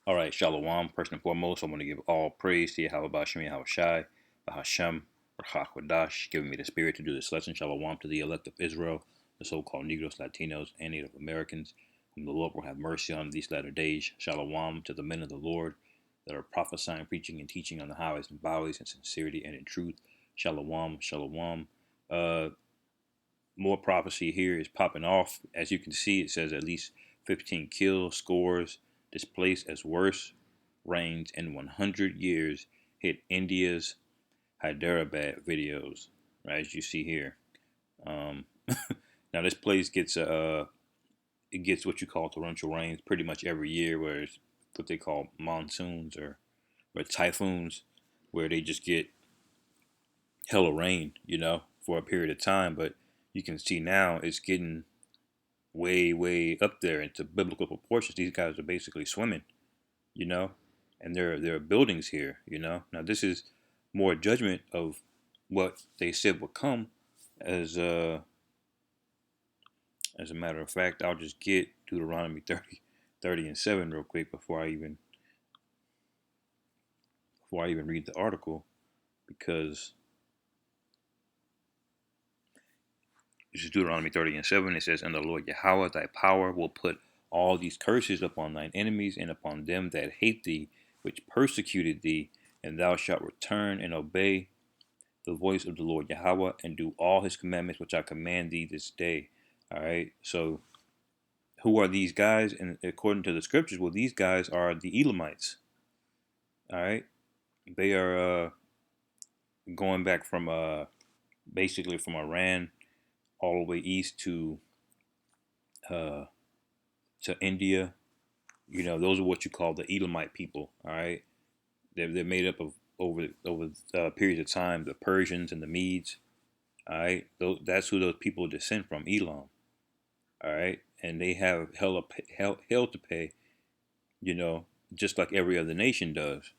All right, Shalom. First and foremost, I want to give all praise to Yahweh Bashem, Yahweh Shai, Bahashem, Rachakwadash, giving me the spirit to do this lesson. Shalom to the elect of Israel, the so-called Negroes, Latinos, and Native Americans, whom the Lord will have mercy on these latter days. Shalom to the men of the Lord that are prophesying, preaching, and teaching on the highways and byways in sincerity and in truth. Shalom, shalom. Uh, More prophecy here is popping off. As you can see, it says at least 15 kills, scores, displaced as worst rains in 100 years hit India's Hyderabad videos, right, as you see here. Um, Now this place gets it gets what you call torrential rains pretty much every year, where it's what they call monsoons or typhoons, where they just get hella rain, for a period of time. But you can see now it's getting way, way up there into biblical proportions. These guys are basically swimming, you know, and there are buildings here, Now this is more judgment of what they said would come. As as a matter of fact, I'll just get Deuteronomy 30 and 7 real quick before I even read the article, because this is Deuteronomy 30 and 7. It says, "And the Lord Yahweh thy power will put all these curses upon thine enemies and upon them that hate thee, which persecuted thee, and thou shalt return and obey the voice of the Lord Yahweh and do all his commandments which I command thee this day." All right. So who are these guys? And according to the scriptures, well, these guys are the Elamites. All right. They are going back from basically from Iran all the way east uh, to India. Those are what you call the Elamite people. All right. They're made up of over periods of time the Persians and the Medes. All right. That's who those people descend from, Elam. All right. And they have hell to pay, you know, just like every other nation does.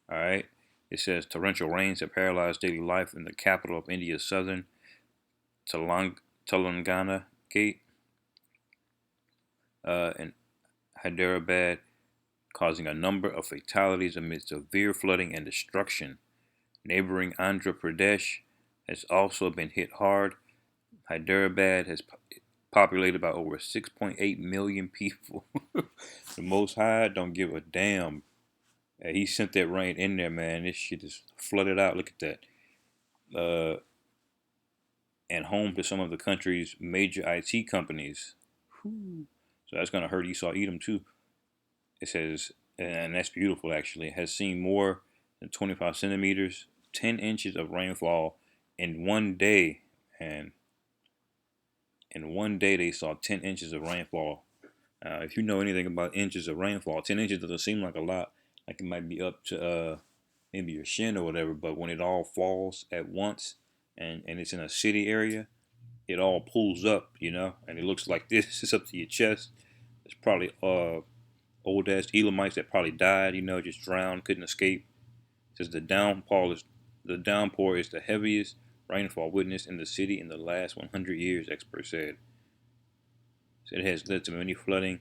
All right. It says torrential rains have paralyzed daily life in the capital of India's southern Telangana gate and Hyderabad, causing a number of fatalities amid severe flooding and destruction. Neighboring Andhra Pradesh has also been hit hard. Hyderabad has populated by over 6.8 million people. The Most High don't give a damn. He sent that rain in there, man. This shit is flooded out. Look at that. And home to some of the country's major IT companies. Whew. So that's going to hurt Esau Edom too. It says, and that's beautiful actually, has seen more than 25 centimeters, 10 inches of rainfall in one day. And in one day, they saw 10 inches of rainfall. If you know anything about inches of rainfall, 10 inches doesn't seem like a lot. Like it might be up to maybe your shin or whatever, but when it all falls at once and it's in a city area, it all pulls up, and it looks like this. It's up to your chest. It's probably old ass Elamites that probably died, just drowned, couldn't escape. It says the downpour is the heaviest rainfall witnessed in the city in the last 100 years, experts said. So it has led to flooding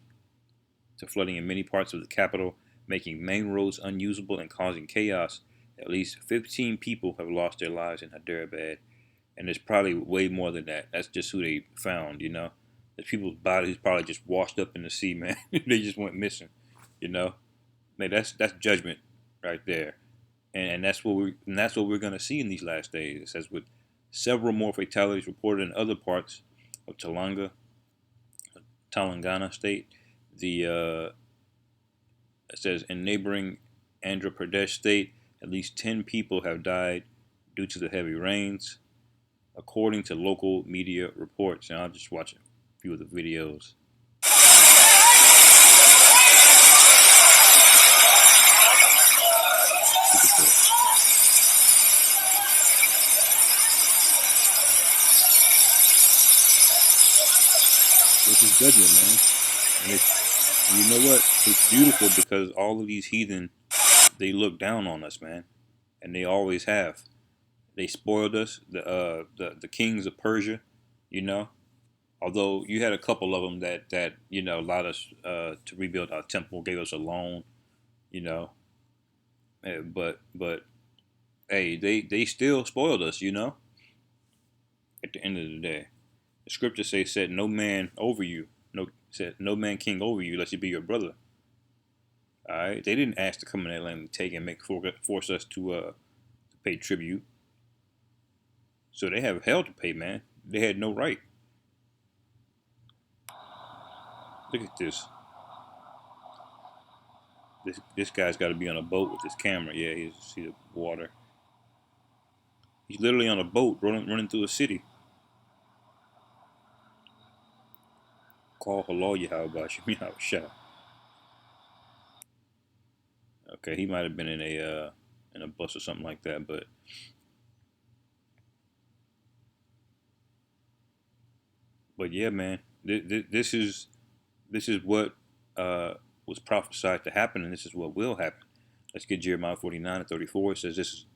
in many parts of the capital, making main roads unusable and causing chaos. At least 15 people have lost their lives in Hyderabad, and there's probably way more than that. That's just who they found. There's people's bodies probably just washed up in the sea, man. They just went missing, you know. Man, that's judgment right there, and that's what we're gonna see in these last days. It says with several more fatalities reported in other parts of Telangana state. The It says in neighboring Andhra Pradesh state, at least 10 people have died due to the heavy rains, according to local media reports. And I'll just watch a few of the videos. This is judgment, man. And you know what? It's beautiful because all of these heathen, they look down on us, man, and they always have. They spoiled us. The kings of Persia, you know. Although you had a couple of them that allowed us to rebuild our temple, gave us a loan, you know. But hey, they still spoiled us, you know. At the end of the day, the scripture says, "Set no man over you, no said no man king over you, lest he be your brother." All right, they didn't ask to come in that land and take and force us to pay tribute. So they have hell to pay, man. They had no right. Look at this. This guy's got to be on a boat with his camera. Yeah, you see the water. He's literally on a boat running through a city. Call hello Yahweh Shah. Okay, he might have been in a bus or something like that, but yeah, man, this is what was prophesied to happen, and this is what will happen. Let's get Jeremiah 49 and 34. It says, "This is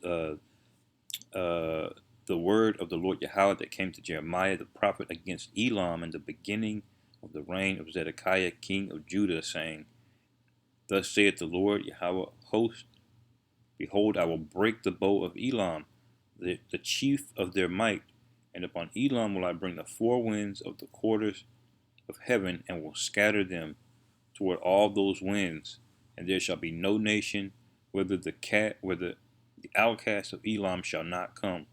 uh, the word of the Lord Yahweh that came to Jeremiah the prophet against Elam in the beginning of the reign of Zedekiah king of Judah, saying, Thus saith the Lord Yahweh host, Behold, I will break the bow of Elam, the chief of their might, and upon Elam will I bring the four winds of the quarters of heaven, and will scatter them toward all those winds, and there shall be no nation, whether the outcast of Elam shall not come."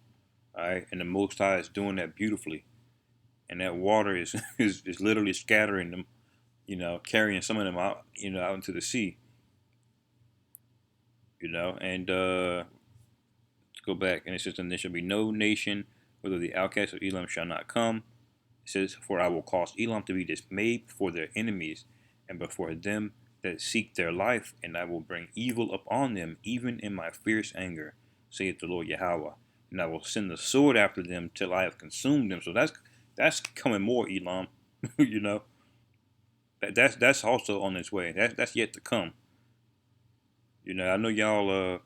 All right, and the Most High is doing that beautifully, and that water is is literally scattering them, carrying some of them out, out into the sea, and let's go back, and it says, "And there shall be no nation, whether the outcast of Elam shall not come." It says, "For I will cause Elam to be dismayed before their enemies, and before them that seek their life, and I will bring evil upon them, even in my fierce anger, saith the Lord Yahweh. And I will send the sword after them till I have consumed them." So that's coming more, Elam. you know that's also on its way. That's yet to come. I know y'all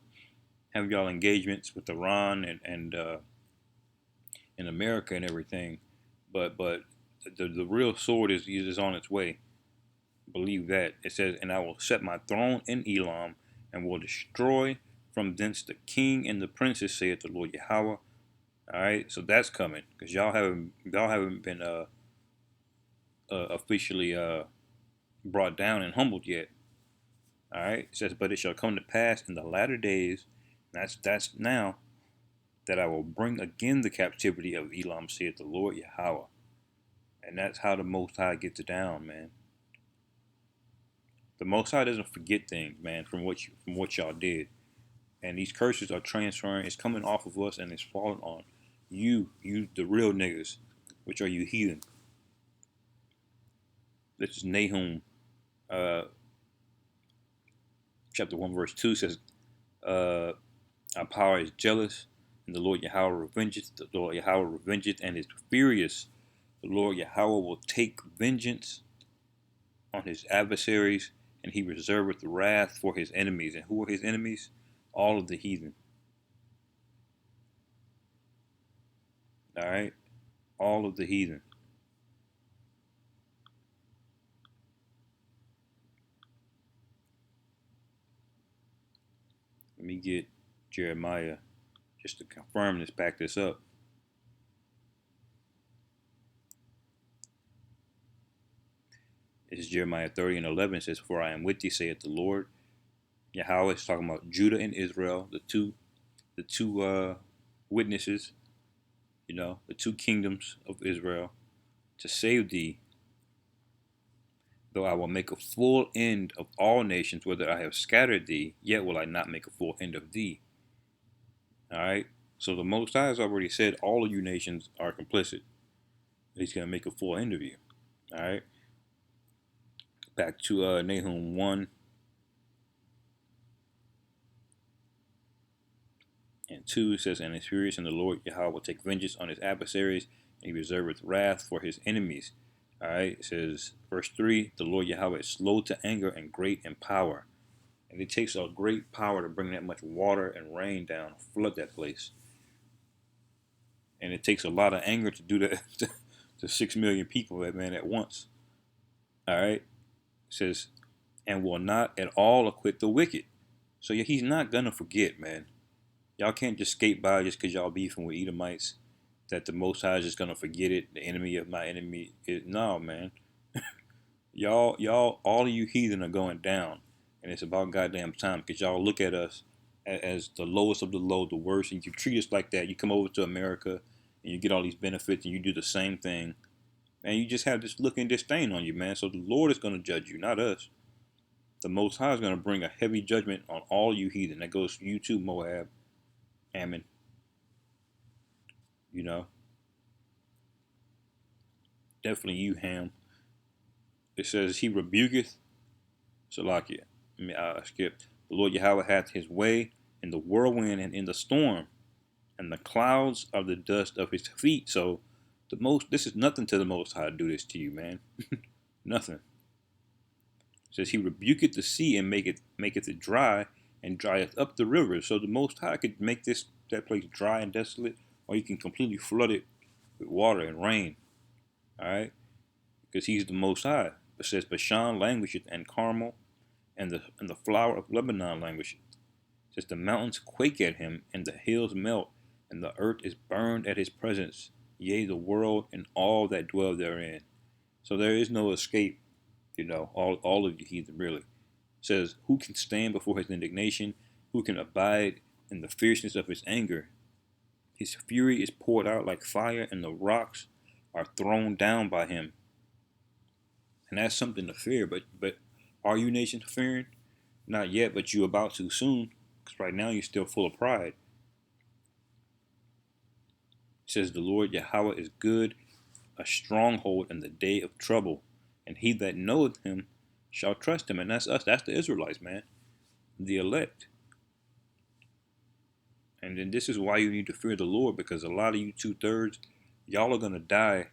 have y'all engagements with Iran and in America and everything, but the real sword is on its way. Believe that. It says, "And I will set my throne in Elam, and will destroy from thence the king and the princes, saith the Lord Yahweh." All right, so that's coming because y'all haven't been officially brought down and humbled yet. All right, it says, "But it shall come to pass in the latter days, that's now, that I will bring again the captivity of Elam, saith the Lord Yahweh." And that's how the Most High gets it down, man. The Most High doesn't forget things, man, from what y'all did. And these curses are transferring. It's coming off of us, and it's falling on you, the real niggas, which are you heathen. This is Nahum, uh, chapter 1, verse 2 says, uh, "Our power is jealous, and the Lord Yahweh revengeth. The Lord Yahweh revengeth, and is furious. The Lord Yahweh will take vengeance on his adversaries, and he reserveth wrath for his enemies." And who are his enemies? All of the heathen. All right, all of the heathen. Let me get Jeremiah just to confirm this, back this up. This is Jeremiah 30 and 11. It says, "For I am with thee, saith the Lord." Yahweh is talking about Judah and Israel, the two witnesses, the two kingdoms of Israel, to save thee, though I will make a full end of all nations, whether I have scattered thee, yet will I not make a full end of thee. All right. So the Most High has already said all of you nations are complicit. He's going to make a full end of you. All right. Back to Nahum 1 and 2, it says, "And is furious, and the Lord Yahweh will take vengeance on his adversaries, and he reserveth wrath for his enemies." All right. It says, verse 3, "The Lord Yahweh is slow to anger and great in power." And it takes a great power to bring that much water and rain down, flood that place. And it takes a lot of anger to do that to 6 million people, man, at once. All right. It says, and will not at all acquit the wicked. So yeah, he's not gonna forget, man. Y'all can't just skate by just because y'all beefing with Edomites. That the Most High is just gonna forget it. The enemy of my enemy is no, man. Y'all, all of you heathen are going down, and it's about goddamn time because y'all look at us as the lowest of the low, the worst, and you treat us like that. You come over to America and you get all these benefits, and you do the same thing, and you just have this look and disdain on you, man. So the Lord is going to judge you, not us. The Most High is going to bring a heavy judgment on all you heathen. That goes to you too, Moab, Ammon. You know, definitely you, Ham. It says he rebuketh Salakia. I skipped. The Lord Yahweh hath his way in the whirlwind and in the storm, and the clouds are the dust of his feet. So this is nothing to the Most High to do this to you, man. Nothing. It says he rebuketh the sea and maketh it dry, and drieth up the rivers. So the Most High could make that place dry and desolate, or he can completely flood it with water and rain. Alright? Because he's the Most High. It says Bashan languisheth, and Carmel and the flower of Lebanon languisheth. It says the mountains quake at him, and the hills melt, and the earth is burned at his presence, yea, the world and all that dwell therein. So there is no escape, all of you heathen, really. It says, who can stand before his indignation? Who can abide in the fierceness of his anger? His fury is poured out like fire, and the rocks are thrown down by him. And that's something to fear, but are you nation fearing? Not yet, but you about to soon, because right now you're still full of pride. It says the Lord Yahweh is good, a stronghold in the day of trouble, and he that knoweth him shall trust him. And that's us, that's the Israelites, man, the elect. And then this is why you need to fear the Lord, because a lot of you 2/3, y'all are going to die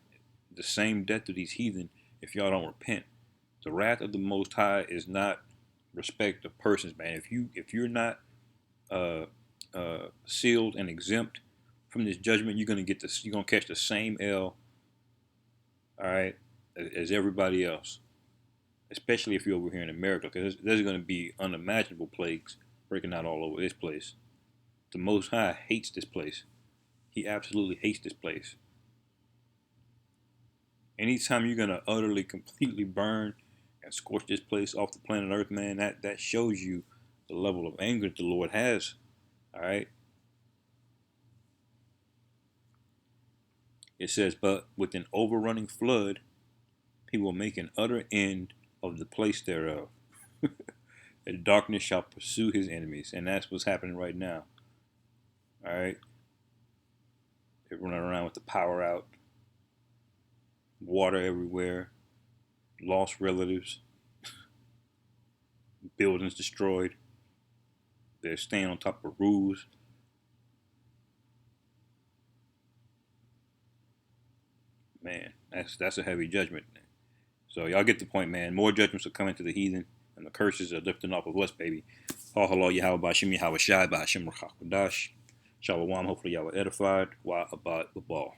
the same death of these heathen if y'all don't repent. The wrath of the Most High is not respect of persons, man. If you're not sealed and exempt from this judgment, you're gonna catch the same L, all right, as everybody else. Especially if you're over here in America, because there's gonna be unimaginable plagues breaking out all over this place. The Most High hates this place. He absolutely hates this place. Anytime you're gonna utterly, completely burn and scorch this place off the planet Earth, man, that shows you the level of anger that the Lord has. All right. It says, but with an overrunning flood, he will make an utter end of the place thereof. And darkness shall pursue his enemies. And that's what's happening right now. All right. They're running around with the power out, water everywhere, lost relatives, buildings destroyed. They're staying on top of roofs. Man, that's a heavy judgment. So y'all get the point, man. More judgments are coming to the heathen, and the curses are lifting off of us, baby. Halal Yahweh Bashim Yahweh Shai Bashim Rachakwadash. Shalom. Hopefully y'all were edified. Wa abad the ball.